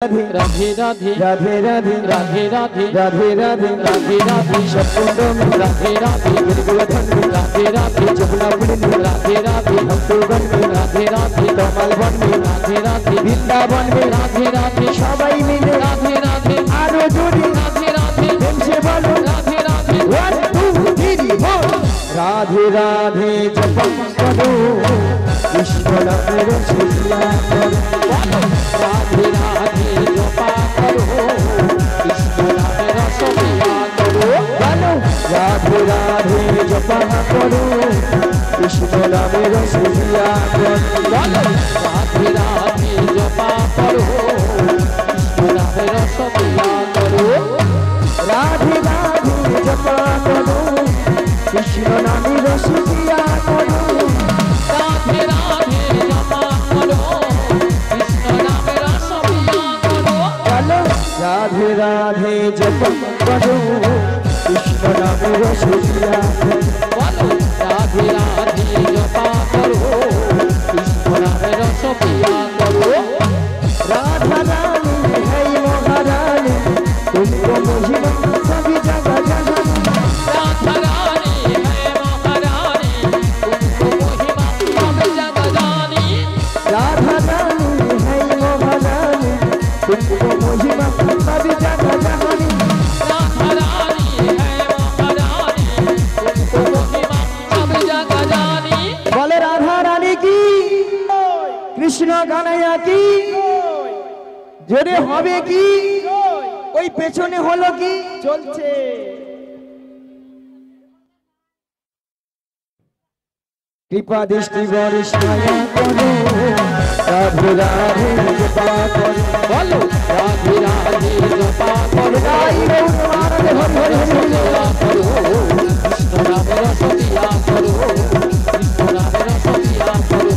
राधे राधे राधे राधे राधे राधे राधे राधे राधे राधे राधे शकुंड में राधे राधे गिरगुलधन में राधे राधे जमुना पुलिन में राधे राधे भक्तगण में राधे राधे कमल वन में राधे राधे वृंदावन में राधे राधे सबाई मिले राधे राधे आरो जोड़ी राधे राधे प्रेम से बोलो राधे राधे 1 2 3 4 राधे राधे जपम करो कृष्ण नाम रसिया करो राधे राधे जपा करो कृष्ण नाम रसिया करो राधे राधे जपा करो कृष्ण नाम रसिया करो राधे राधे जपा करो कृष्ण नाम रसिया करो राधे राधे जपा करो कृष्ण नाम रसिया करो राधे राधे जपा करो कृष्ण नाम रसिया करो राधे राधे जपा करो कृष्ण नाम रसिया करो राधे राधे जपा करो कृष्ण नाम रसिया करो राधा रानी है महारानी तुमको महिमा सभी जगह जगह राधा रानी है महारानी तुमको महिमा सब जगह जानी राधा रानी है महारानी तुमको महिमा सभी जगह जानी राधा रानी है महारानी तुमको महिमा सब जगह जानी बोले राधा रानी की कृष्ण कन्हैया की जोरे হবে কি ওই পেছনে হলো কি চলছে कृपा दृष्टि बरसाया करो राधे राधे जपा करो बोलो राधे राधे जपा करो गाई रे तुम्हारा हरि हरि करो कृष्ण नाम रसिया करो कृष्ण नाम रसिया करो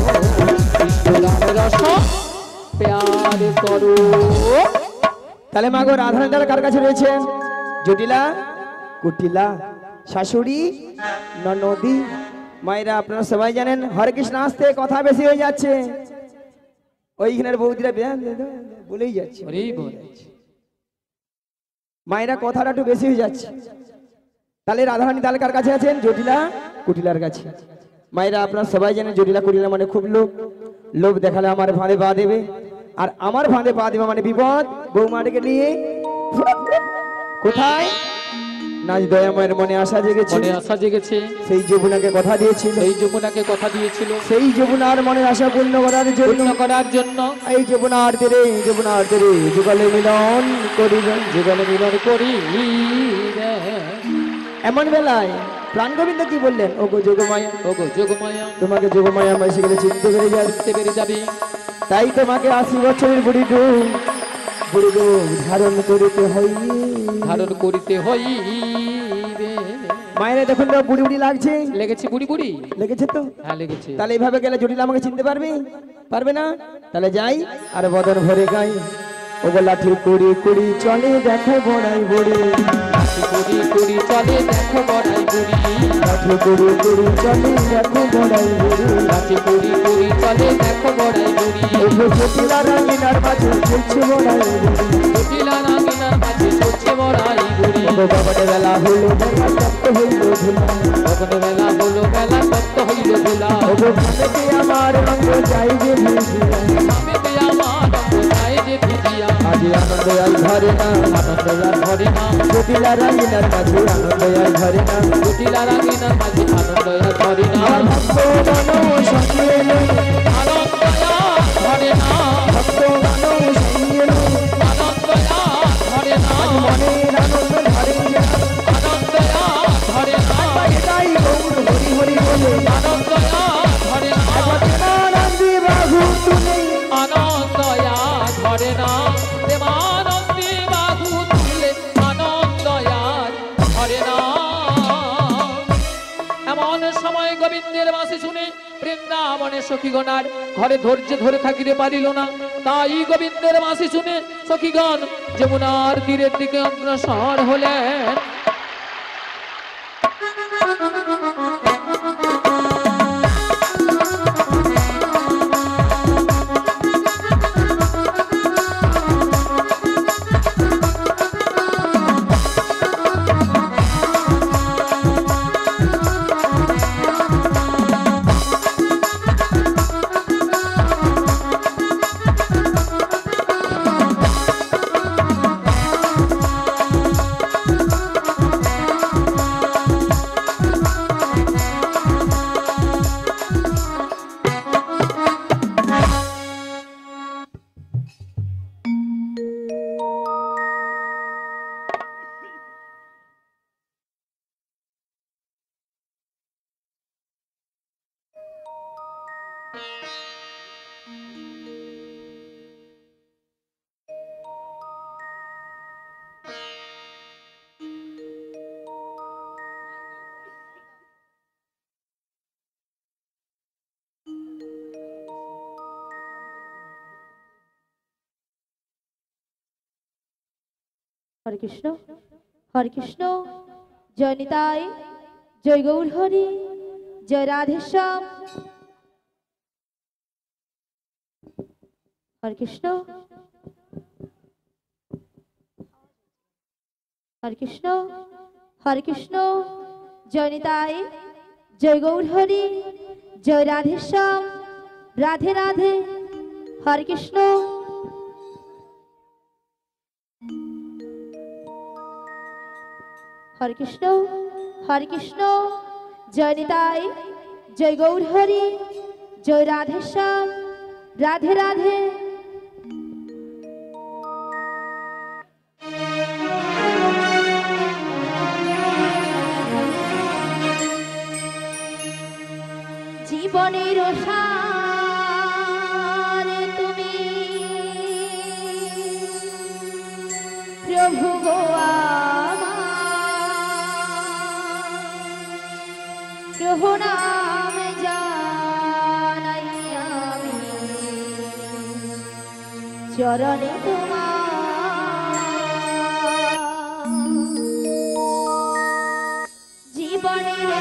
कृष्ण नाम रस प्यार करो তাহলে মাগো রাধারানীর কার কাছে রয়েছেন জটিলা কুটিলা শাশুড়ি ননদি মায়েরা আপনারা সবাই জানেন হরে কৃষ্ণ আসতে কথা বেশি হয়ে যাচ্ছে ওইখানের বৌদিরা বলেই যাচ্ছে মায়েরা কথাটা একটু বেশি হয়ে যাচ্ছে তাহলে রাধারানী তাহলে কার কাছে আছেন জটিলা কুটিলার কাছে মায়েরা আপনারা সবাই জানেন জটিলা কুটিলা মানে খুব লোভ দেখালে আমার ফাঁদে পা দেবে আর আমার ফাঁদে পা দেবে মানে বিপদ বৌমাটাকে নিয়ে কোথায় নাজ দয়াময়ের মনে আশা জেগেছে সেই যমুনাকে কথা দিয়েছিল সেই যমুনার মনের আশা পূর্ণ করার জন্য এই যমুনার তীরে যুগলে মিলন করি এমন বেলায় প্রাণ গোবিন্দ কি বললেন ওগো যোগমায়া তোমাকে যোগমায়া এসে গেলে চিনতে পেরে যাবে তাই তোমাকে 80 বছরের বুড়ি ধারণ করিতে হইবে মায়েরা দেখুন তো বুড়ি লেগেছে লেগেছে তো হ্যাঁ লেগেছে তাহলে এইভাবে গেলে জটিল আমাকে চিনতে পারবে না তাহলে যাই আর বদন ভরে গাই ওগো লাঠির কুড়ি চলে দেখো বড়াই বুড়ি কুড়ি চলে দেখো বড়াই বুড়ি লাঠি কুড়ি চলে দেখো বড়াই বুড়ি লাঠি কুড়ি চলে দেখো বড়াই বুড়ি ওগো জটিলা রাঙ্গিনার মাঝে চলছে বড়াই বুড়ি জটিলা রাঙ্গিনার মাঝে চলছে বড়াই বুড়ি ওগো বাবারে বেলা হলো বেলা তপ্ত হইল ধুলা বাবারে বেলা হলো বেলা তপ্ত হইল ধুলা ওগো ভাবেতে আমার রঙ যাই যে ভিজিয়া ভাবেতে আমার রঙ যাই যে ভিজিয়া আজ আনন্দ আই ঘরে না জটিলা রাঙ্গিনার মাঝে আনন্দ আই ঘরে না জটিলা রাঙ্গিনার মাঝে আনন্দ আই ঘরে না ভক্ত মানো সঙ্গে এলো আনন্দ ঘরে না ভক্ত মানো সঙ্গে এলো আনন্দ ঘরে না মনের আনন্দ ঘরে না আনন্দ ঘরে না এটাই গৌর হরি হরি বলে আনন্দ ঘরে না আনন্দে বাহু তুলে আনন্দ ঘরে না দেবানন্দে বাহু তুলে আনন্দ ঘরে না এমন সময় গোবিন্দের বাঁশি শুনে বৃন্দাবনে সখীগণার ঘরে ধৈর্য ধরে থাকিতে পারিল না তাই গোবিন্দের বাঁশি শুনে সখীগণ যমুনার তীরের দিকে অগ্রসর হলেন হরে কৃষ্ণ হরে কৃষ্ণ জয় নিতাই জয় গৌর হরি জয় রাধেশ্যাম হরে কৃষ্ণ হরে কৃষ্ণ হরে কৃষ্ণ জয় নিতাই জয় গৌর হরি জয় রাধেশ্যাম রাধে রাধে হরে কৃষ্ণ হরে কৃষ্ণ হরে কৃষ্ণ জয় নিতাই জয় গৌর হরি জয় রাধেশ্যাম রাধে রাধে জীবনের সার তুমি প্রভু গো প্রভু নাম জানাই আমি চরণে তোমার জীবনের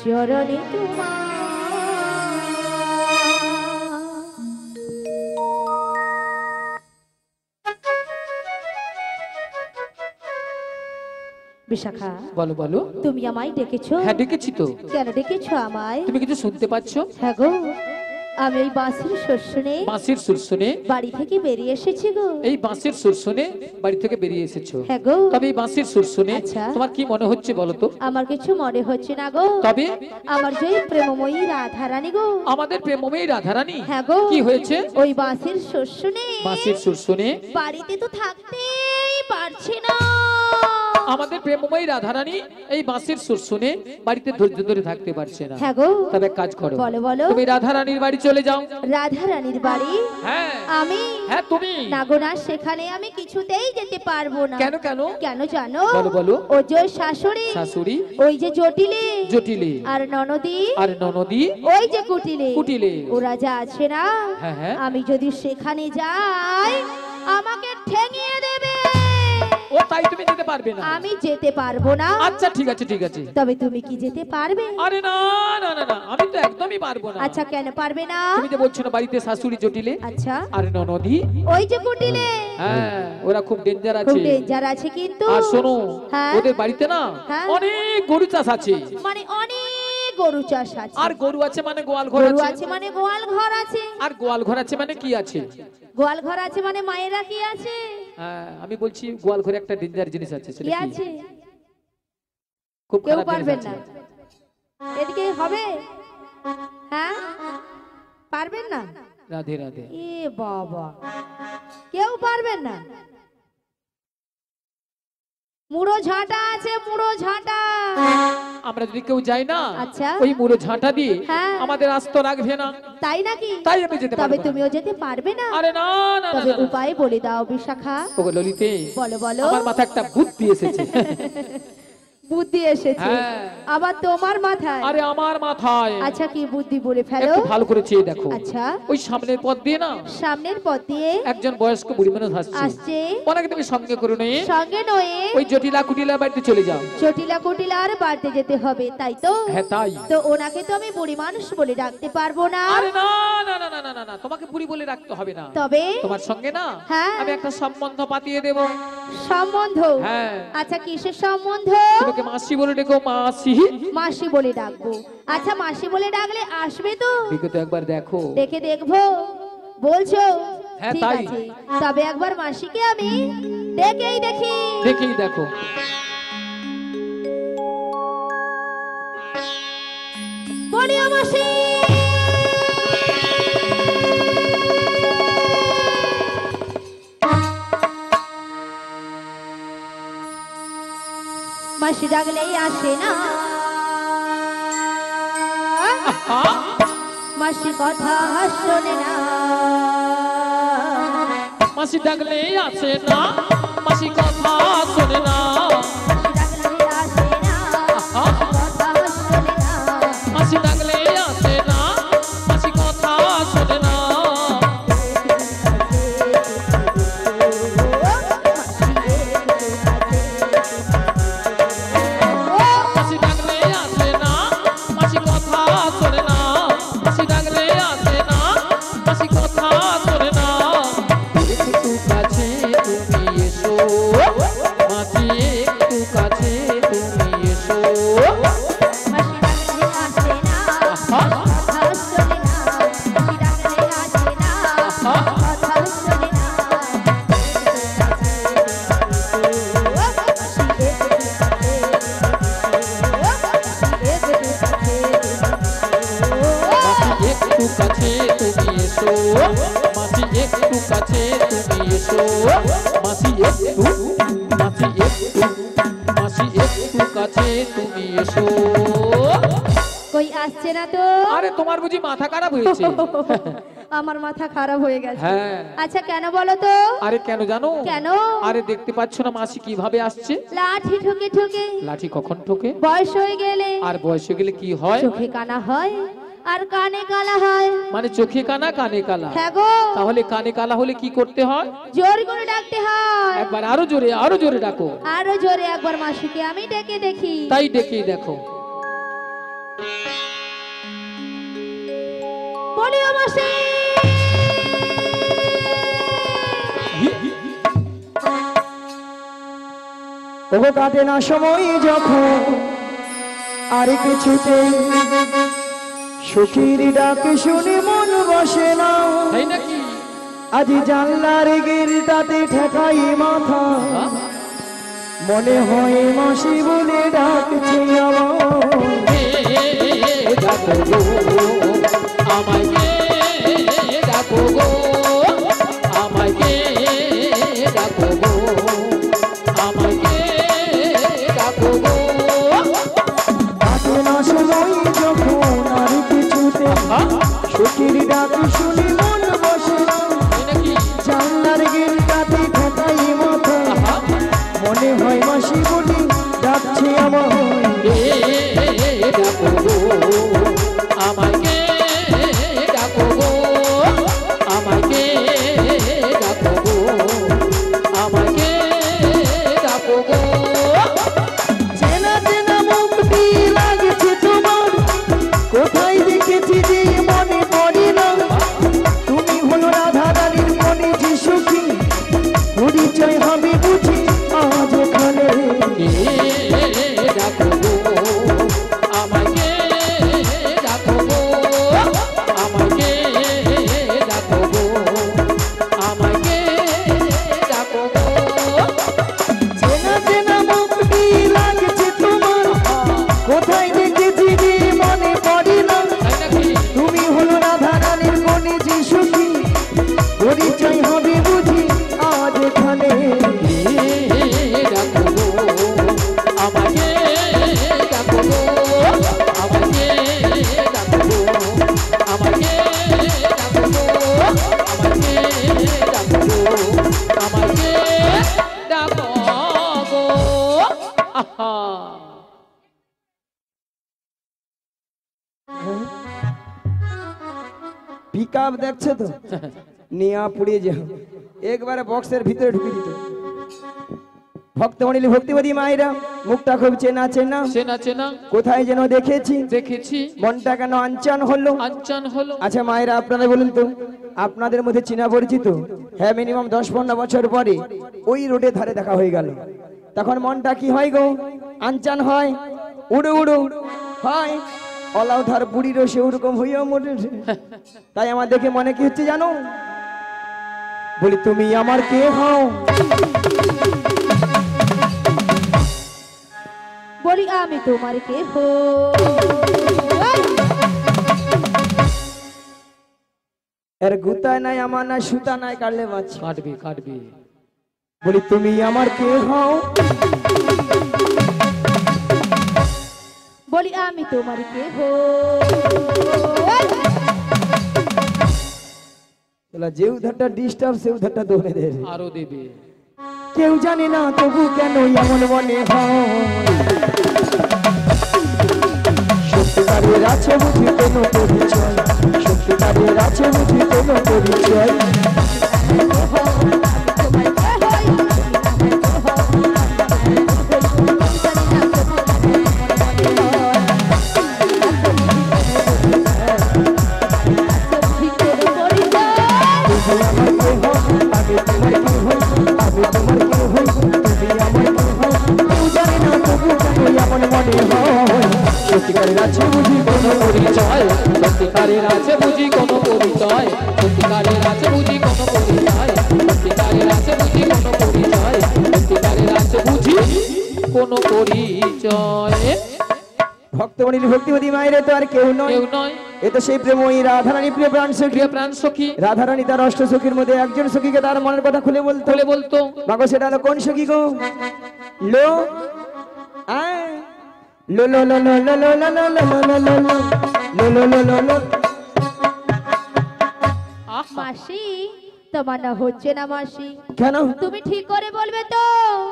চরণে বিশাখা বলো বলো তুমি আমায় ডেকেছো? হ্যাঁ ডেকেছি তো। কেন ডেকেছো আমায়? তুমি কিছু শুনতে পাচ্ছ? হ্যাঁ গো আমি এই বাঁশির সুর শুনে বাঁশির সুর শুনে বাড়ি থেকে বেরিয়ে এসেছি গো। এই বাঁশির সুর শুনে বাড়ি থেকে বেরিয়ে এসেছো। হ্যাঁ গো। তবে এই বাঁশির সুর শুনে আচ্ছা। তোমার কি মনে হচ্ছে বলো তো? আমার কিছু মনে হচ্ছে না গো। তবে আমার যে প্রেমময়ী রাধারানী গো। আমাদের প্রেমময়ী রাধারানী হ্যাঁ গো। কি হয়েছে? ওই বাঁশির সুর শুনে বাঁশির সুর শুনে বাড়িতে তো থাকতেই পারছি না। আমাদের প্রেমময়ী রাধারানী এই বাঁশির সুর শুনে বাড়িতে ধৈর্য ধরে থাকতে পারছে না। হ্যাঁ গো। তবে এক কাজ করো, বলো বলো। তুমি রাধারানীর বাড়ি চলে যাও। রাধারানীর বাড়ি? হ্যাঁ আমি? হ্যাঁ তুমি। না গো না, সেখানে আমি কিছুতেই যেতে পারবো না। কেন কেন? কেন জানো? বলো বলো। ও যে শাশুড়ি, শাশুড়ি, ওই যে জটিলে, জটিলে, আর ননদি, আর ননদি, ওই যে কুটিলে, কুটিলে, ওরা যা আছে না, হ্যাঁ হ্যাঁ, আমি যদি সেখানে যাই আমাকে ঠেঙিয়ে দেবে। ও তাই তুমি যেতে পারবে না? আমি যেতে পারবো না। আচ্ছা ঠিক আছে ঠিক আছে। তবে তুমি কি যেতে পারবে? আরে না না না না, আমি তো একদমই পারবো না। আচ্ছা কেন পারবে না? তুমি যে বলছো না বাড়িতে শাশুড়ি জটিলে, আচ্ছা, আর ননদি, ওই যে কুটিলে, হ্যাঁ ওরা খুব ডেঞ্জার খুব আছে। ডেঞ্জার আছে কিন্তু। আর শোনো, হ্যাঁ? ওদের বাড়িতে না হ্যাঁ? অনেক গরু চাষ আছে। মানে অনেক গরু চাষ আছে। আর গরু আছে মানে গোয়াল ঘর গরু আছে। আছে মানে গোয়াল ঘর আছে। আর গোয়াল ঘর আছে মানে কি আছে? গোয়াল ঘর আছে মানে মায়েরা কি আছে? হ্যাঁ আমি বলছি গোয়াল ঘরে একটা ডেঞ্জার জিনিস আছে, সেটা কি কি? আছে? খুব কেউ খারাপ জিনিস পারবেন আছে। না। এদিকে হবে? হ্যাঁ, পারবেন না? রাধে রাধে। এ বাবা, কেউ পারবেন না? মুড়ো ঝাঁটা আছে, মুড়ো ঝাঁটা। আমরা যদি কেউ যাই না, আচ্ছা। ওই মুড়ো ঝাঁটা দিয়ে হ্যাঁ। আমাদের আস্ত রাখবে না। তাই নাকি? তাই আমি যেতে তবে পারবো না। তুমিও যেতে পারবে না? আরে না না না তবে না, না। উপায় বলে দাও বিশাখা। ওগো ললিতে, বলো বলো। আমার মাথায় একটা বুদ্ধি এসেছে। বুদ্ধি এসেছে হ্যাঁ। আবার তোমার মাথায়? আরে আমার মাথায়। আচ্ছা কি বুদ্ধি বলে ফেলো। একটু ভালো করে চেয়ে দেখো। আচ্ছা। ওই সামনের পথ দিয়ে না সামনের পথ দিয়ে একজন বয়স্ক বুড়ি মানুষ আসছে। ওনাকে তুমি সঙ্গে করে নিয়ে সঙ্গে নয়ে ওই জটিলা কুটিলা বাড়িতে চলে যাও। চটিলা কুটিলার বাড়িতে যেতে হবে, তাই তো? হ্যাঁ তাই। তো ওনাকে তো আমি বুড়ি মানুষ বলে ডাকতে পারবো না। আরে না না না না না না না, তোমাকে বুড়ি বলে রাখতে হবে না। তবে তোমার সঙ্গে না হ্যাঁ। আমি একটা সম্বন্ধ পাতিয়ে দেব। সম্বন্ধ? হ্যাঁ। আচ্ছা কিসের সম্বন্ধ? তোমাকে মাসি বলে ডেকো, মাসি। মাসি বলে ডাকবো। আচ্ছা মাসি বলে ডাকলে আসবে তো? দেখে তো একবার দেখো। দেখে দেখবো বলছো? হ্যাঁ, ঠিক তাই। আছে, তবে একবার মাসিকে আমি ডেকেই দেখি। দেখেই দেখো। বলিও মাসি। মাসি ডাকলেই আসে না, মাসি কথা শোনে না। মাসি ডাকলে আসে না, মাসি কথা শোনে না। মাসি ডাকলেই আসে না, মাসি ডাকলে আসে না, মাসি কথা শোনে না। মাসি ডাকলে আসে না, মাসি কথা শোনে না। মাসি ডাকলে আসে না, মাসি কথা শোনে না। একটু কাছে তুমি এসো, মাসি একটু কাছে তুমি এসো। মাসি ডাকলে আসে না, কথা শোনে না। মাসি ডাকলে আসে না, কথা শোনে না। মাসি একটু কাছে তুমি এসো, মাসি একটু কাছে তুমি এসো। মাসি একটু, মাসি একটু, মাসি একটু কাছে তুমি এসো। কই আসছে না তো? আরে তোমার বুঝি মাথা খারাপ হয়েছে? আমার মাথা খারাপ হয়ে গেছে। হ্যাঁ। আচ্ছা কেন বলো তো? আরে কেন জানো? কেন? আরে দেখতে পাচ্ছ না মাসি কিভাবে আসছে? লাঠি ঠুকে ঠুকে। লাঠি কখন ঠোকে? বয়স হয়ে গেলে আর বয়স হয়ে গেলে কি হয়? চোখে কানা হয় আর কানে কালা হয়। মানে চোখে কানা কানে কালা। হ্যাঁ গো। তাহলে কানে কালা হলে কি করতে হয়? জোর করে ডাকতে হয়। একবার আরো জোরে ডাকো। আরো জোরে একবার মাসিকে আমি ডেকে দেখি। তাই ডেকেই দেখো। বলিও মাসি। ওগো কাটে না সময় যখন আর কিছুতেই সখীর ডাক শুনে মন বসে না, তাই নাকি? আজ জানলার গিলটাতে ঠেকাই মাথা, মনে হয় মাসি বলে ডাকছে আমার। ডাকো গো আমায় কে ডাকো গো আমায় কে ডাকো গো আমায় কে ডাকো গো। ডাকে না সময় যখন আর কিছুতে, সখীর ডাক শুনে মন বসে না, তাই নাকি? জানলার গিলটাতে ঠেকাই মাথা, মনে হয় মাসি বলে ডাকছে আমার। ডাকো গো আমায় কে ডাকো গো আমায় কে ডাকো গো আমায় কে ডাকো গো। চেনা চেনা মুখটি লাগছে তোমার, কোথায় দেখেছি যে মনে পড়ে না, তুমি হলো রাধা রানীর মনে যে সখী, পরিচয় হবে বুঝি আজ এখানে। ডাকো গো আমায় কে ডাকো গো আমায় কে ডাকো গো আমায় কে ডাকো গো। চেনা চেনা মুখটি লাগছে তোমার, কোথায় দেখেছি যে মনে পড়ে না, তাই নাকি? তুমি হলো রাধা রানীর মনে যে সখী, পরিচয় হবে বুঝি আজ এখানে। ডাকো গো আমায় কে ডাকো গো আমায় কে ডাকো গো আমায় কে ডাকো গো আমায় কে ডাকো গো আমায় কে ডাকো গো। আহা পিকআপ দেখছো তো, নিয়া পুড়িয়ে যাও, একবারে বক্সের ভিতরে ঢুকে দিত। ভক্তমণি ভক্তিবাদী মায়েরা, মুখটা খুব চেনা চেনা, চেনা চেনা কোথায় যেন দেখেছি, দেখেছি, মনটা কেন আনচান হলো। আনচান হলো। আচ্ছা মায়েরা, আপনারা বলুন তো, আপনাদের মধ্যে চেনা পরিচিত? হ্যাঁ, মিনিমাম 10-15 বছর পরে ওই রোডে ধারে দেখা হয়ে গেল, তখন মনটা কি হয় গো? আনচান হয়, উড়ো উড়ো হয়। অলাউধার বুড়িরও সে ওরকম হইয়াও মোটে। তাই আমার দেখে মনে কি হচ্ছে জানো? বলি তুমি আমার কে হও? বলি আমি তোমার কে হো। এর গুতায় নাই, আমার নাই, সুতা নাই, কাটলে মাছ। কাটবি কাটবি। বলি তুমি আমার কে হও? বলি আমি তোমার কে হো। যে উধারটা ডিস্টার্ব, সে উধারটা দৌড়ে দেয়। আরো দেবে। কেউ জানে না তবু কেন এমন মনে হয়, সত্যিকারের আছে বুঝি কোনো পরিচয়, সত্যিকারের আছে বুঝি কোনো পরিচয়। সত্যিকারের আছে বুঝি কোনো পরিচয়, সত্যিকারের আছে বুঝি কোনো পরিচয়, সত্যিকারের আছে বুঝি কোনো পরিচয়, সত্যিকারের আছে বুঝি কোনো পরিচয়, সত্যিকারের আছে বুঝি কোনো পরিচয়। ভক্তমণি ভক্তিবতী মায়ের তো আর কেউ নয়, কেউ নয়, এ তো সেই প্রেমই রাধারানী, প্রিয় প্রাণ সখী। প্রিয় প্রাণ সখী রাধারানী তার অষ্ট সখীর মধ্যে একজন সখীকে তার মনের কথা খুলে বলতো। বলে বলতো, মাগো সেটা হলো কোন সখী গো? লো আয় লো লো লো লো লো লো লো লো লো লো লো লো লো লো লো লো। মাসি, তোমার না হচ্ছে না মাসি। কেন? তুমি ঠিক করে বলবে তো?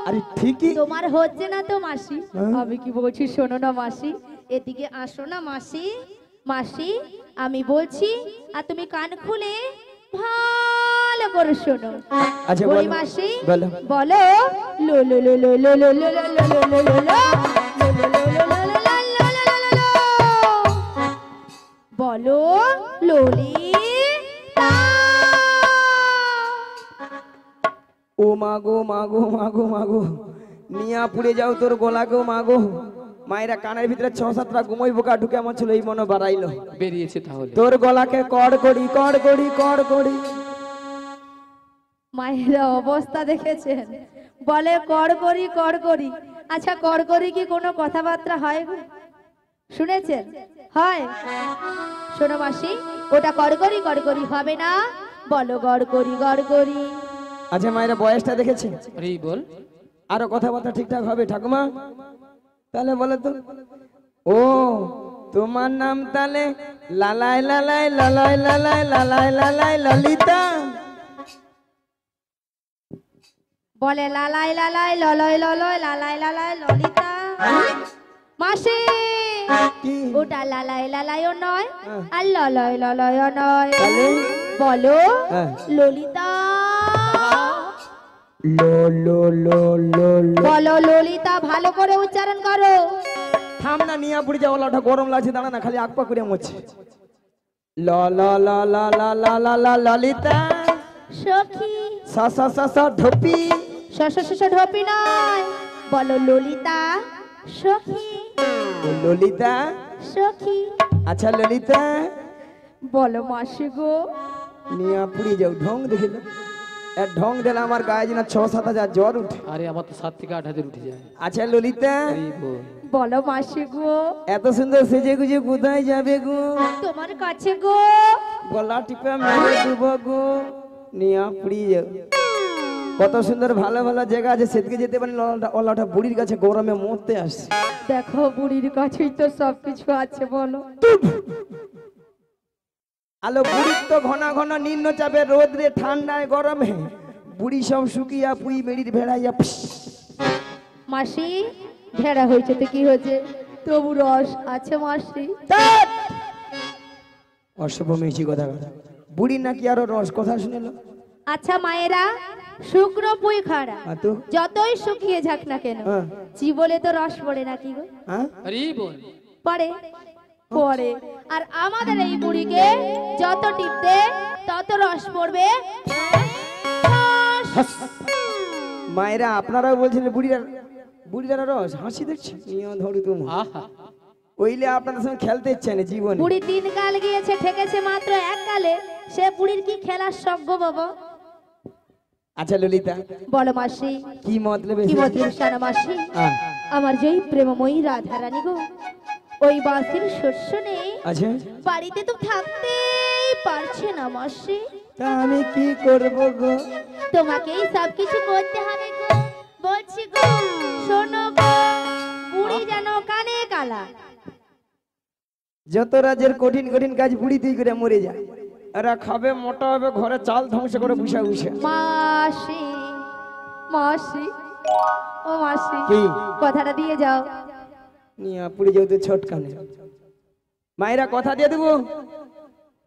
আরে ঠিকই। তোমার হচ্ছে না তো মাসি। হ্যাঁ? আমি কি বলছি শোনো না মাসি, এদিকে আসো না মাসি। মাসি আমি বলছি, আর তুমি কান খুলে ভালো করে শোনো। আচ্ছা বলি বলো, মাসি, বলো। বলো লো লো লো লো লো লো লো লো লো লো লো লো লো। বলো ললিতা। ও মাগো মাগো মাগো মাগো, নিয়া পুড়ে যাও তোর গলা গো মাগো। মায়েরা কানের ভিতরে 6-7টা ঘুমোই বোকা ঢুকে এমন ছিল এই মনে বাড়াইলো বেরিয়েছে তাহলে। তোর গলাকে কড় করি কড় করি কড় করি। মায়েরা অবস্থা দেখেছেন, বলে কর করি। আচ্ছা কর করি কি কোনো কথাবার্তা হয় গো? শুনেছেন? হয়? শোনো মাসি, ওটা কর করি হবে না, বলো গড় করি। আচ্ছা মায়েরা বয়সটা দেখেছে? আরে বল। আরো কথাবার্তা ঠিকঠাক হবে ঠাকুমা? তাহলে বলো তো। ও তোমার নাম তাহলে লালাই লালাই লালাই লালাই লালাই লালাই ললিতা? বলে লালাই ললয় লালাই ললিতা। মাসি কি? ওটা লালাইও নয় হ্যাঁ। আর ললয়ও নয়, তাহলে বলো হ্যাঁ। ললিতা। লো লো লো লো লো। বলো ললিতা, ভালো করে উচ্চারণ করো। থাম না, নিয়ে পড়ে যাও, ওটা গরম লাগছে, দাঁড়া না, খালি আকপা করে মরছে। ল ল ল ল ল ল ল ল ললিতা। সখী। সা সা সা সা ঢপি। শ ঢপি নয়, বলো ললিতা সখী। ললিতা। সখী। আচ্ছা ললিতা। বলো মাসি গো। নিয়ে পুড়ে যাও, ঢং দেখিল এর ঢং দিলে আমার গায়ে যেন 6-7 হাজার জ্বর উঠে। আরে আমার তো 7 থেকে 8 হাজার উঠে যায়। আচ্ছা ললিতা, আরে বল। বলো মাসি গো। এত সুন্দর সেজে গুজে কোথায় যাবে গো? তোমার কাছে গো। গলা টিপে মেরে দেব গো। নিয়ে পুড়ে যাও। কত সুন্দর ভালো ভালো জায়গা আছে, সেদিকে যেতে পারেন। ওলাটা বুড়ির কাছে গরমে মরতে আসছে। দেখো বুড়ির কাছেই তো সবকিছু আছে, বলো। আলো বুড়ির তো ঘন ঘন নিম্নচাপে রোদরে ঠান্ডায় গরমে বুড়ি সব শুকিয়া পুই বেড়ির ভেড়াইয়া। মাসি ভেড়া হয়েছে তো কি হয়েছে, তবু রস আছে মাসি। অশুভ মিছি কথা কথা। বুড়ি নাকি আরো রস কথা শুনেলো? আচ্ছা মায়েরা, শুকনো পুই খাড়া হ্যাঁ তো? যতই শুকিয়ে যাক না কেন, হ্যাঁ। জীবনে তো রস পড়ে নাকি গো? হ্যাঁ? আরে বল। পড়ে। আর আমাদের এই বুড়িকে যত টিপতে তত রস পড়বে। মায়েরা আপনারাও বলছিলেন বুড়িরা রস? হাসি দেখছি নিয়ে ধরু তোমার। আহা। ওইলে আপনাদের সঙ্গে খেলতে ইচ্ছে না জীবনে। বুড়ি 3 কাল গিয়েছে, ঠেকেছে মাত্র 1 কালে। সে বুড়ির কি খেলার সঙ্গ বাবা? আচ্ছা ললিতা, বলো মাসি। কি মতলবে? কি মতলব শোনো মাসি। আমার যেই প্রেমময়ী রাধারানী গো, ওই বাসির শস্য নেই, আচ্ছা বাড়িতে তো থাকতেই পারছে না মাসি। তা আমি কি করব গো? তোমাকেই সবকিছু করতে হবে গো। বলছি গো, শোনো গো, বুড়ি যেন কানে কালা। যত রাজ্যের কঠিন কঠিন কাজ বুড়ি তুই করে মরে যায়। এরা খাবে, মোটা হবে, ঘরে চাল ধ্বংস করে বসে বসে। মাসি ও মাসি, কি? কথাটা দিয়ে যাও। নিয়ে পুড়ে যাও তো ছোটকানে। মায়েরা কথা দিয়ে দেবো,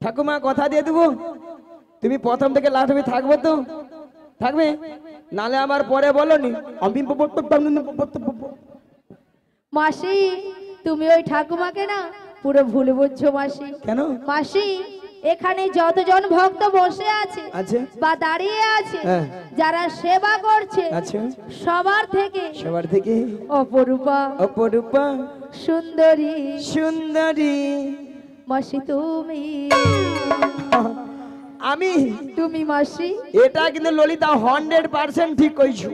ঠাকুমা কথা দিয়ে দেবো, তুমি প্রথম থেকে লাস্ট অবধি থাকবো তো? থাকবে? নালে আমার পরে বলনি আমি। মাসি তুমি ওই ঠাকুমাকে না পুরো ভুল বুঝছো মাসি। কেন? মাসি, এখানে যতজন ভক্ত বসে আছে আছে বা দাঁড়িয়ে আছে, হ্যাঁ। যারা সেবা করছে, আচ্ছা সবার থেকে সবার থেকে অপরূপা অপরূপা সুন্দরী সুন্দরী মাসি তুমি। আমি। তুমি মাসি। এটা কিন্তু ললিতা 100% ঠিক কইছো।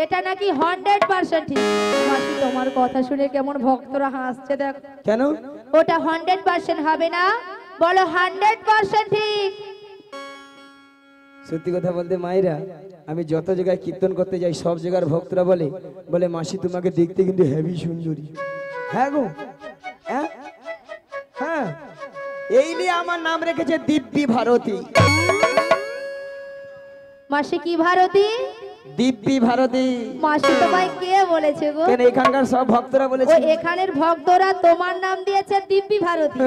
এটা নাকি 100% ঠিক। মাসি তোমার কথা শুনে কেমন ভক্তরা হাসছে দেখ। কেন? ওটা 100% হবে না, বলো 100% ঠিক। সত্যি কথা বলতে মায়েরা, আমি যত জায়গায় কীর্তন করতে যাই সব জায়গার ভক্তরা বলে মাসি তোমাকে দেখতে কিন্তু হেভি সুন্দরী। হ্যাঁ গো, হ্যাঁ হ্যাঁ, এই নিয়ে আমার নাম রেখেছে দিব্যি ভারতী। মাসি কি ভারতী? দিব্যি ভারতী। মাসি তোমায় কে বলেছে গো? কেন এখানকার সব ভক্তরা ও বলেছে। এখানের ভক্তরা তোমার নাম দিয়েছে দিব্যি ভারতী।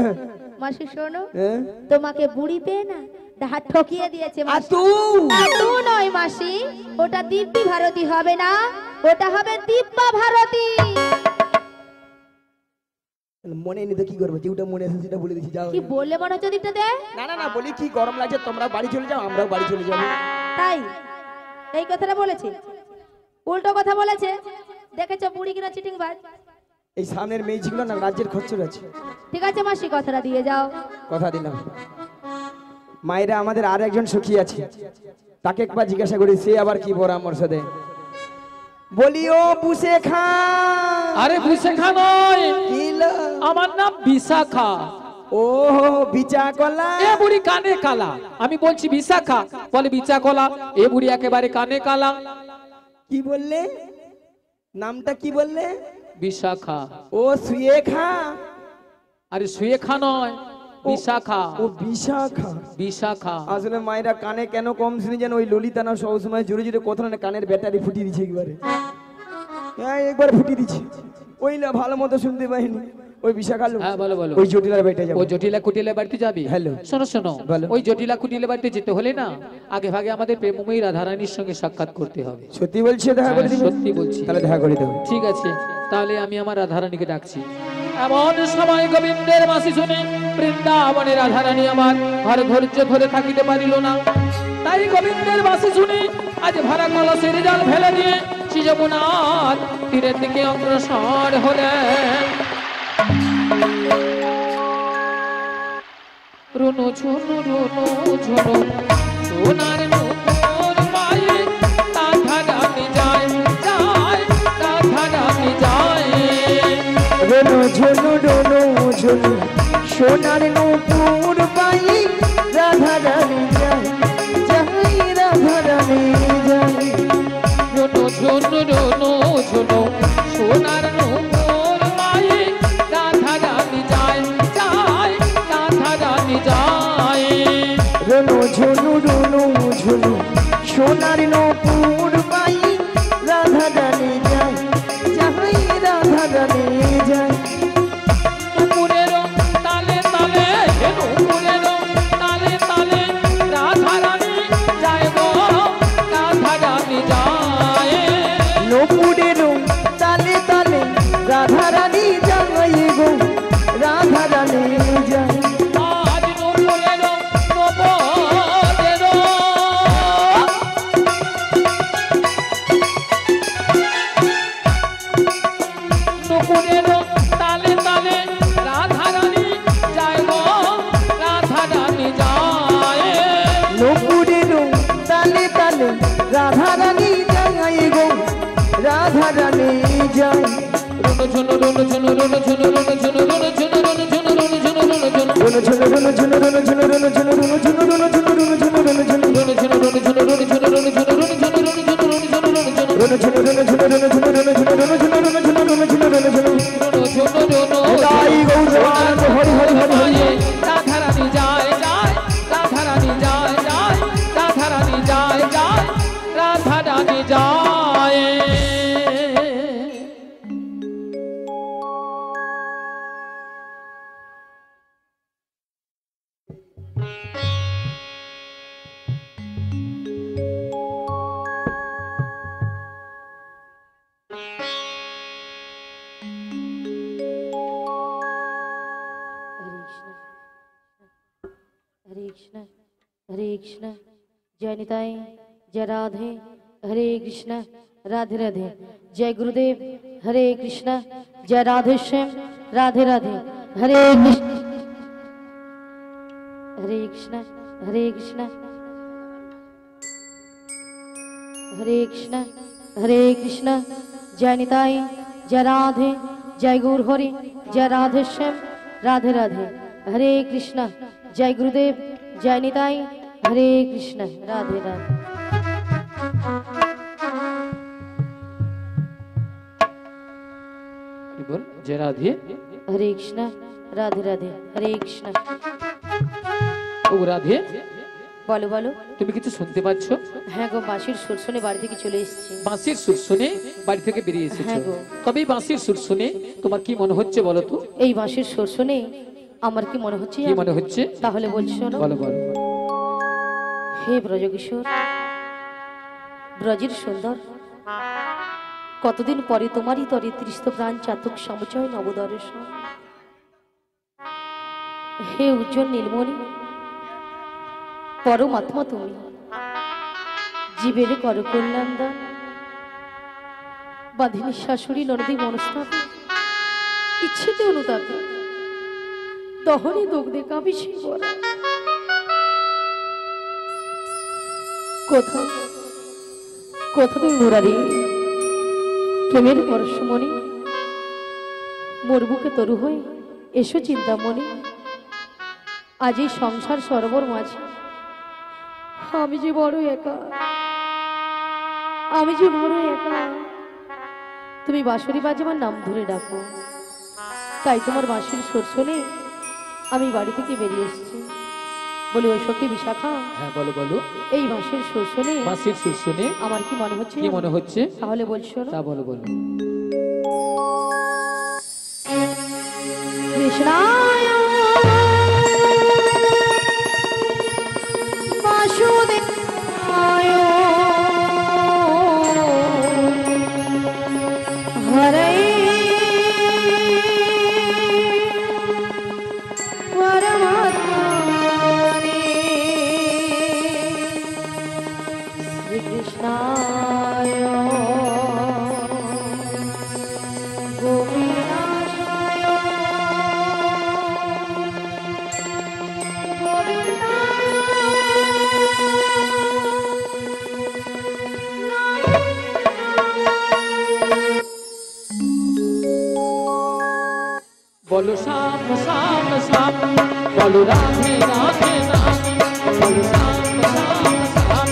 মাসি শোনো, হ্যাঁ? তোমাকে বুড়ি পেয়ে না হাত ঠকিয়ে দিয়েছে আর মাসি। তুই? তু নয় মাসি, ওটা দিব্যি ভারতী হবে না, ওটা হবে দিব্যা ভারতী। মনে নিতে কি করবো, যেটা মনে আছে সেটা বলে দিচ্ছি, যাও। কি বললে মনে হচ্ছে দিকটা দে? না না না, বলি কি গরম লাগছে, তোমরা বাড়ি চলে যাও, আমরাও বাড়ি চলে যাবো। তাই এই কথাটা বলেছে, উল্টো কথা বলেছে। দেখেছো বুড়ি কিনা চিটিং বাজ। এই সামনের মেয়েগুলো না রাজ্যের খচ্চর আছে। ঠিক আছে মাসি, কথাটা দিয়ে যাও। কথা দিলাম। মায়েরা আমাদের আর একজন সখী আছে, তাকে একবার জিজ্ঞাসা করি সে আবার কি পরামর্শ দেয়। বলিও বুসে খা। আরে বিশাখা নয়, কিলো আমার নাম বিশাখা। ও বিচা কলা। এ বুড়ি কানে কালা, আমি বলছি বিশাখা, বলে বিচা কলা। এ বুড়ি একেবারে কানে কালা। কি বললে? নামটা কি বললে? বিশাখা। ও শুয়ে খা। আরে শুয়ে খা নয়, বিশাখা। ও বিশাখা। বিশাখা। আসলে মায়েরা কানে কেন কম শুনি যেন ওই ললিতা না সবসময় জোরে জোরে কথা না কানের ব্যাটারি ফুটিয়ে দিচ্ছে একবারে। হ্যাঁ একবার ফুটিয়ে দিচ্ছে, ওইলা ভালো মতো শুনতে পাইনি। ওই বিশাখা লোক। হ্যাঁ বলো বলো। ওই জটিলার বাড়িতে যাবো। ওই জটিলা কুটিলা বাড়িতে যাবি? হ্যালো। শোনো শোনো, বলো। ওই জটিলা কুটিলা বাড়িতে যেতে হলে না আগে ভাগে আমাদের প্রেমময়ী রাধারানীর সঙ্গে সাক্ষাৎ করতে হবে। সত্যি বলছি দেখা করে হ্যাঁ, দিবে? সত্যি বলছি। তাহলে দেখা করে দেবো। ঠিক আছে, তাহলে আমি আমার রাধারানীকে ডাকছি। এমন সময় গোবিন্দের মাসি শুনে বৃন্দাবনের রাধারানী আমার ঘর ধৈর্য ধরে থাকিতে পারিল না। তাই গোবিন্দের মাসি শুনে আজ ভরা কলসের জল ফেলে দিয়ে যমুনার তীরের দিকে অগ্রসর হলেন। রুনু ঝুনু রুনু ঝুনু সোনার নূপুর পায়ে রাধারানী যায় যায়, রাধারানী যায়। রনু ঝনু রনু ঝনু সোনার নূপুর পাই রাধা রানী যায় যাই রাধা রানী যায়। রুনু ঝুনু রুনু ঝুনু সোনার নূপুর পায়ে রাধারানী যায় যায়, রাধারানী যায়। রনু ঝনু রনু ঝনু সোনার নূপুর পাই রাধা রানী যায় যাই রাধা রানী যায়। নুপুরের তালে তালে, নুপুরের তালে তালে রাধারানী যায় গো, রাধারানী যায়। নূপুরের তালে তালে রাধা রানী যায় গো রাধা রানী যায়। আজ নুপুরের নবরের নুপুরের তালে তালে রাধারানী যায় গো, রাধারানী যায়। নূপুরের তালে তালে রাধা রানী যায় গো রাধা রানী যায়। রুনু ঝুনু রুনু ঝুনু রুনু ঝুনু রুনু ঝুনু রুনু ঝুনু রুনু ঝুনু রুনু ঝুনু রুনু ঝুনু রনু ঝনু রনু ঝনু রনু ঝনু রনু ঝনু রনু ঝনু রনু ঝনু রনু ঝনু রনু ঝনু রুনু ঝুনু রুনু ঝুনু রুনু ঝুনু রুনু ঝুনু রুনু ঝুনু রুনু ঝুনু রুনু ঝুনু রুনু ঝুনু রনু ঝনু রনু ঝনু রনু ঝনু রনু ঝনু রনু ঝনু রনু ঝনু রনু ঝনু রনু ঝনু রুনু ঝুনু রুনু জয় গৌরাঙ্গ হরি হরি হরি হরি। রাধারানী যায় যায়, রাধারানী যায় যায়, রাধারানী যায় যায়, রাধারানী যায়। हरे कृष्ण हरे कृष्ण जय निताई जय राधे हरे कृष्ण राधे राधे जय गुरुदेव हरे कृष्ण जय राधे श्याम राधे राधे हरे कृष्ण हरे कृष्ण हरे कृष्ण हरे कृष्ण हरे कृष्ण जय निताई जय राधे जय गुरु हरि जय राधे श्याम राधे राधे हरे कृष्ण जय गुरुदेव जय निताई हरे कृष्ण राधे राधे। কি বল? জয় রাধে। हरे कृष्ण राधे राधे हरे कृष्ण। ও রাধে, বলো বলো। তুমি কিছু শুনতে পাচ্ছ? হ্যাঁ গো, বাঁশির সুর শুনে বাড়ি থেকে চলে এসেছি। বাঁশির সুর শুনে বাড়ি থেকে বেরিয়ে এসেছো? হ্যাঁ গো। তবে এই বাঁশির সুর শুনে তোমার কি মনে হচ্ছে বলো তো? এই বাঁশির সুর শুনে আমার কি মনে হচ্ছে কি জানো? মনে হচ্ছে? তাহলে বলছি শোনো। বলো বলো। হে ব্রজকিশোর, ব্রজের সুন্দর, কতদিন পরে তোমারই তরে তৃষ্ণ প্রাণ চাতক সমচয় নবদর্শন। হে উজ্জ্বল নীলমণি, পরমাত্মা তুমি, জীবের কর কল্যাণ দান। বাঁধিনী শাশুড়ি নরদী মনস্তাপে ইচ্ছেতে অনুতাপে দহনে দগ্ধে কাঁপিছে করা কোথা কোথা তুই মুরারি প্রেমের পরশমণি মোর বুকে তরু হয়ে এসো চিন্তামণি আজ এই সংসার সরোবর মাঝে আমি যে বড় একা আমি যে বড় একা তুমি বাঁশরি বাজাবার নাম ধরে ডাকো তাই তোমার বাঁশির সুর শুনে আমি বাড়ি থেকে বেরিয়ে এসেছি বলি ওই সখী বিশাখা হ্যাঁ বলো বলো এই বাঁশির সুর শুনে বাঁশির সুর শুনে আমার কি মনে হচ্ছে কি মনে হচ্ছে তাহলে বলছো তা বলো বলো কৃষ্ণায় বাসুদেবায় হরে পরমাত্মনে শ্রীকৃষ্ণায় গোপীনাশায় বলো শ্যাম শ্যাম শ্যাম বলো রাধে রাধে রাম বলো শ্যাম শ্যাম শ্যাম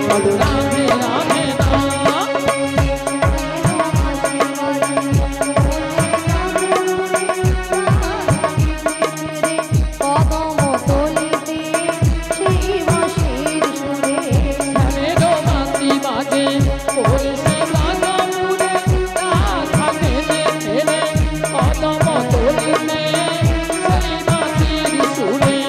বলো রাধে রাধে রাম কদম তলিতে সেই বাঁশির সুরে মেরো মাতৃ বাজে পড়ছে বাগামুরে রাধা মেরে মেরে কদম তলিতে সেই বাঁশির সুরে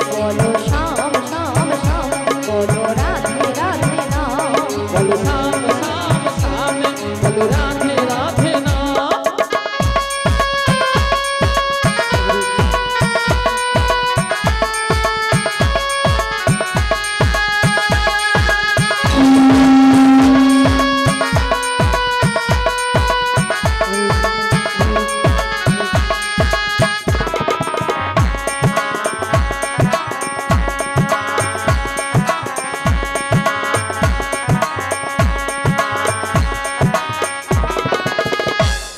বলো শ্যাম শ্যাম শ্যাম বলো রাধে রাধে নাম বলো শ্যাম শ্যাম শ্যাম বলো রাধে রাধে নাম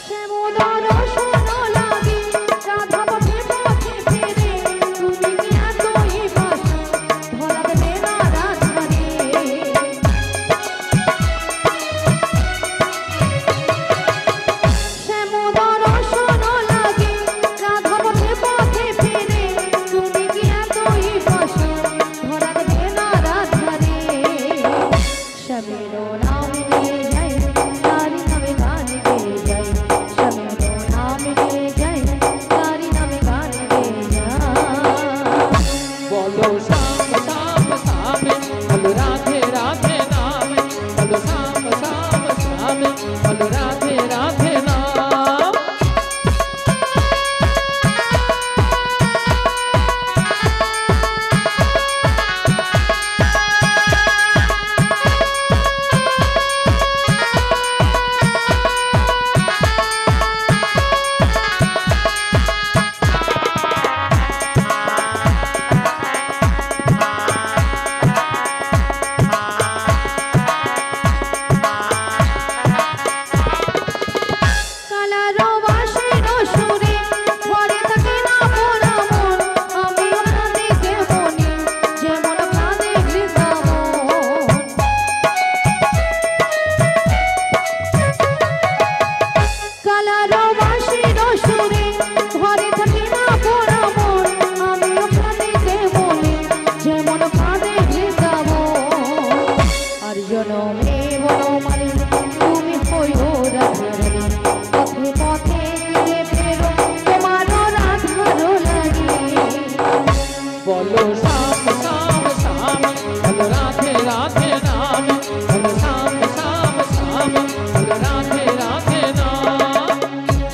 শ্যামোদর শোনো লাগে রাধা পথে পথে ফিরে তুমি কি এতই বাসো ধরা দেবে না রাধারে শ্যামোদর শোনো লাগে রাধা পথে পথে ফিরে তুমি কি এতই বাসো ধরা দেবে না রাধারে শ্যামেরো নাম নিয়ে যাই তারি নামে গান গেয়ে যাই শ্যামেরো নাম নিয়ে যাই তারি নামে গান গেয়ে যাই বলো শ্যাম শ্যাম শ্যাম বলো রাধে রাধে নাম বলো শ্যাম শ্যাম শ্যাম বলো রাধে রাধে নাম কালারো বাঁশির সুরে ঘরে থাকে না মোরা মন আমি ওখানে কেমনি যেমন কাঁদে বৃন্দাবন কালারো বাঁশির সুরে ঘরে থাকে না মোরা মন আমি ওখানে কেমনি যেমন কাঁদে বৃন্দাবন আর জনমে বনমালী তুমি হইও রাধারানী পথে পথে ফিরে ফেরো তোমারও রাধারও লাগে বলো শ্যাম শ্যাম শ্যাম বলো রাধে রাধে নাম বলো শ্যাম শ্যাম শ্যাম বলো রাধে রাধে নাম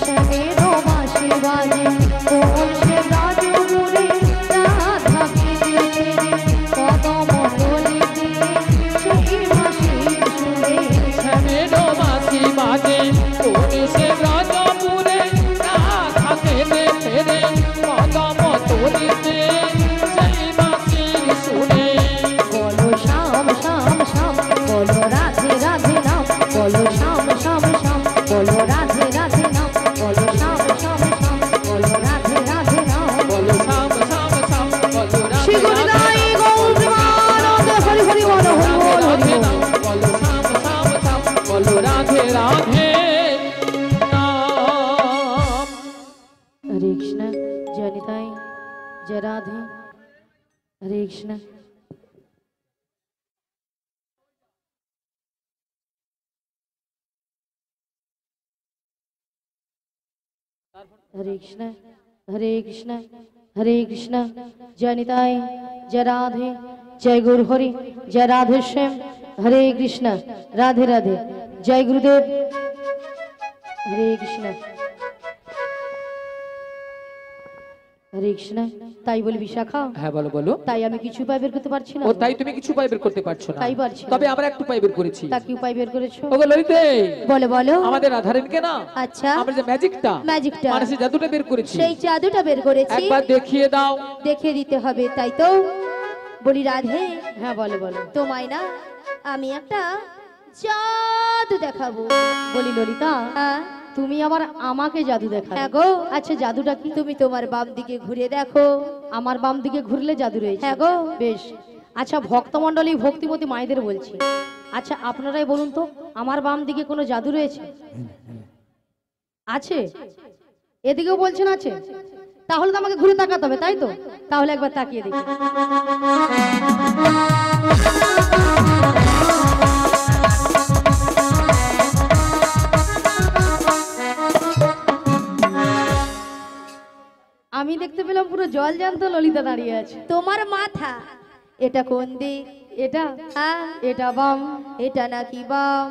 শ্যামেরও বাঁশি বাজে কোন সে রাজপুরে রাধা ফিরে ফিরে কদম তলিতে সেই বাঁশির সুরে শ্যামেরো বাঁশি বাজে হরে কৃষ্ণ हरे कृष्ण हरे कृष्ण हरे कृष्ण जय निताय जय राधे जय गुरु हरि जय राधे श्याम हरे कृष्ण राधे राधे जय गुरुदेव हरे कृष्ण हरे कृष्ण তাই বলি বিশাখা হ্যাঁ বলো বলো তাই আমি কিছু উপায় বের করতে পারছি না ও তাই তুমি কিছু উপায় বের করতে পারছো না তাই পারছি না। তবে আমরা একটু উপায় বের করেছি তা কি উপায় বের করেছো ওগো ললিতে বলো বলো আমাদের রাধারানীকে না আচ্ছা আমরা যে ম্যাজিকটা ম্যাজিকটা মানে সেই জাদুটা বের করেছি সেই জাদুটা বের করেছি একবার দেখিয়ে দাও দেখিয়ে দিতে হবে তাই তো বলি রাধে হ্যাঁ বলো বলো তোমায় না আমি একটা জাদু দেখাবো বলি ললিতা হ্যাঁ তুমি আবার আমাকে জাদু দেখাবে হ্যাঁ গো আচ্ছা জাদুটা কি তুমি তোমার বাম দিকে ঘুরে দেখো আমার বাম দিকে ঘুরলে জাদু রয়েছে হ্যাঁ গো বেশ আচ্ছা ভক্তমণ্ডলী ভক্তিমতী মায়েদের বলছি আচ্ছা আপনারাই বলুন তো আমার বাম দিকে কোনো জাদু রয়েছে আছে এদিকেও বলছেন আছে তাহলে তো আমাকে ঘুরে তাকাতে হবে তাই তো তাহলে একবার তাকিয়ে দেখি আমি দেখতে পেলাম পুরো জল জ্যান্ত ললিতা দাঁড়িয়ে আছে তোমার মাথা এটা কোন দিক এটা হ্যাঁ এটা বাম এটা নাকি বাম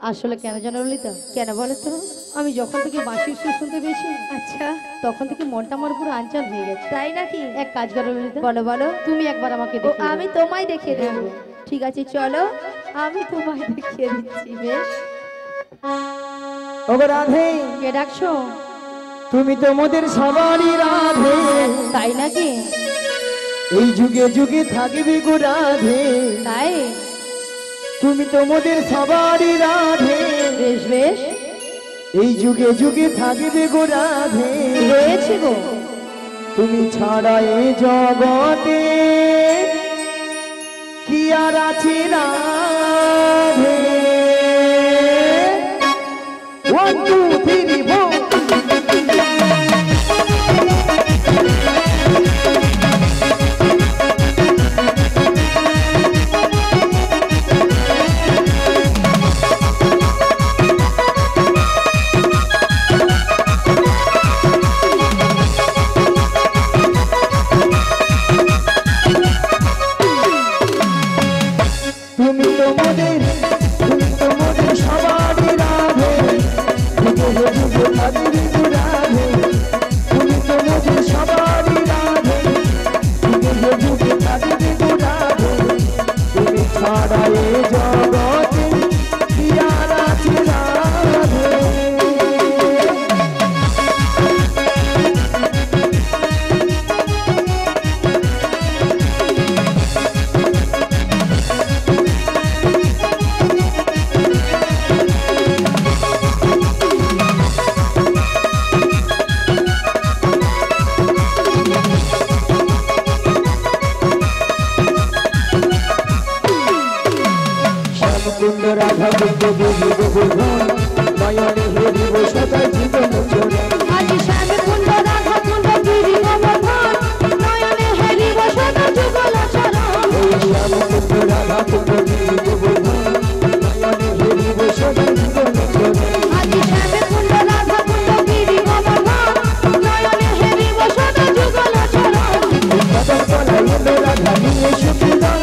আসলে কেন জানো ললিতা কেন বলো তো আমি যখন থেকে বাঁশির সুর শুনতে পেয়েছি না, আচ্ছা তখন থেকে মনটা আমার পুরো আনচান হয়ে গেছে তাই নাকি এক কাজ করো ললিতা বলো বলো তুমি একবার আমাকে ও দেখিয়ে আমি দাও। তোমায় দেখিয়ে দেবো ঠিক আছে চলো আমি তোমায় দেখিয়ে দিচ্ছি বেশ ওগো রাধে কে ডাকছো তুমি তো মোদের সবারই রাধে তাই নাকি এই যুগে যুগে থাকবে গো রাধে তাই তুমি তো মোদের সবারই রাধে বেশ বেশ এই যুগে যুগে থাকবে গো রাধে রয়েছে গো তুমি ছাড়া এ জগতে কি আর আছে রাধে 1 2 3 4 তুমি তো মোদের সবারই রাধে যুগে যুগে থাকবে গো রাধে তুমি তো মোদের সবারই রাধে যুগে যুগে থাকবে গো রাধে তুমি ছাড়া এ জগতে কি আর আছে রাধে শ্যামকুণ্ড রাধা কুণ্ড দেবী গোবর্ধন নয়নে হেরিব সদা জীবন চরে আজ শ্যাম কুণ্ড রাধা কুণ্ড গিরি গোবর্ধন নয়নে হেরিব সদা যুগল চরণ এই শ্যামকুণ্ড রাধা কুণ্ড দেবী গোবর্ধন নয়নে হেরিব সদা জীবন চরে আজ শ্যাম কুণ্ড রাধা কুণ্ড গিরি গোবর্ধন নয়নে হেরিব সদা যুগল চরণ কদম তলায় এলো রাধা নিয়ে সুখীদান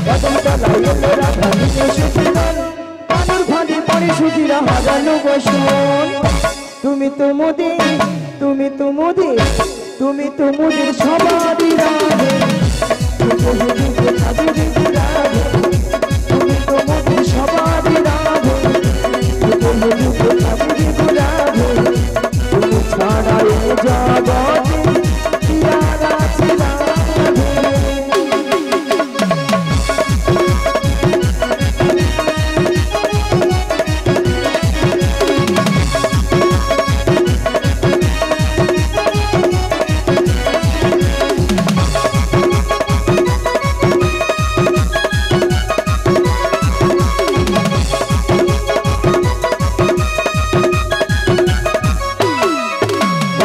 কদম তলায় এলো রাধা নিয়ে সুখীদান পানুর ফাঁদে পড়ে সুখীরা হারানো বসন তুমি তো মোদের সবারই রাধে যুগে যুগে থাকবে গো রাধে তুমি তো মোদের সবারই রাধে যুগে যুগে থাকবে গো রাধে তুমি ছাড়া এ জগতে কি আর আছে রাধে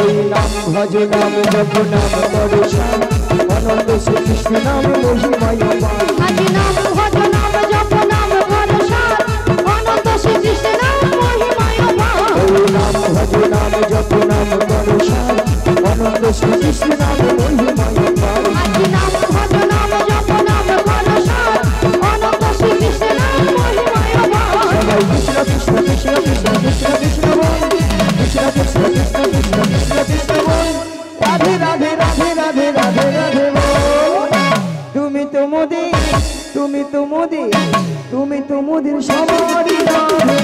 ওই নাম ভজ নাম জপ নাম করো শ্যাম মন অনন্ত শ্রীকৃষ্ণ নাম মহিমায় অপার আজি নাম ভজ নাম জপ নাম কর সার অনন্ত শ্রীকৃষ্ণ নাম মহিমায় অপার ওই নাম ভজ নাম জপ নাম করো সার অনন্ত শ্রীকৃষ্ণ নাম মহিমায় অপার আজি নাম ভজ নাম জপ নাম কর সার অনন্ত শ্রীকৃষ্ণ নাম মহিমায় অপার সবাই কৃষ্ণ কৃষ্ণ কৃষ্ণ কৃষ্ণ কৃষ্ণ কৃষ্ণ বল কৃষ্ণ কৃষ্ণ কৃষ্ণ কৃষ্ণ কৃষ্ণ কৃষ্ণ বল রাধে রাধে রাধে রাধে রাধে রাধে বল তুমি তো মোদের তুমি তো মোদের তুমি তো মোদের সবারই রাধে